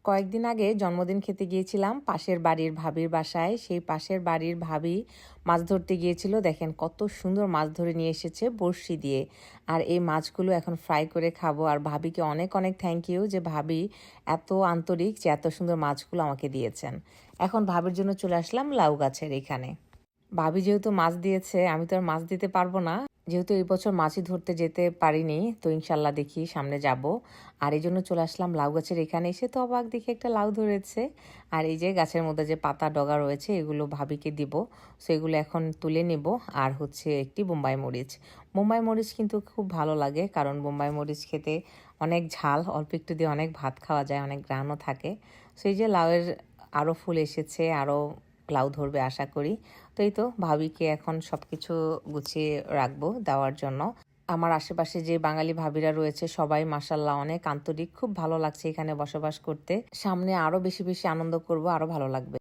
কয়েকদিন আগে জন্মদিন খেতে গিয়েছিলাম পাশের বাড়ির ভাবির বাসায়। সেই পাশের বাড়ির ভাবি মাছ ধরতে গিয়েছিল। দেখেন কত সুন্দর মাছ ধরে নিয়ে এসেছে বড়শি দিয়ে। আর এই মাছগুলো এখন ফ্রাই করে খাবো। আর ভাবিকে অনেক অনেক থ্যাংক ইউ যে ভাবি এত আন্তরিক যে এত সুন্দর মাছগুলো আমাকে দিয়েছেন। এখন ভাবির জন্য চলে আসলাম লাউ গাছের এখানে। ভাবি যেহেতু মাছ দিয়েছে আমি তো আর মাছ দিতে পারবো না। যেহেতু এই বছর মাছই ধরতে যেতে পারিনি, তো ইনশাল্লাহ দেখি সামনে যাব। আর এই জন্য চলে আসলাম লাউ গাছের এখানে। এসে তো অবাক দেখি একটা লাউ ধরেছে। আর এই যে গাছের মধ্যে যে পাতা ডগা রয়েছে এগুলো ভাবিকে দিব। সো এগুলো এখন তুলে নেব। আর হচ্ছে একটি বোম্বাই মরিচ। বোম্বাই মরিচ কিন্তু খুব ভালো লাগে, কারণ বোম্বাই মরিচ খেতে অনেক ঝাল, অল্প একটু দিয়ে অনেক ভাত খাওয়া যায়, অনেক গ্রানও থাকে। সো এই যে লাউয়ের আরও ফুল এসেছে, আরও লাউ ধরবে আশা করি। তো এই তো ভাবিকে এখন সবকিছু গুছিয়ে রাখবো দেওয়ার জন্য। আমার আশেপাশে যে বাঙালি ভাবিরা রয়েছে সবাই মাশাল্লাহ অনেক আন্তরিক, খুব ভালো লাগছে এখানে বসবাস করতে। সামনে আরো বেশি বেশি আনন্দ করব, আরো ভালো লাগবে।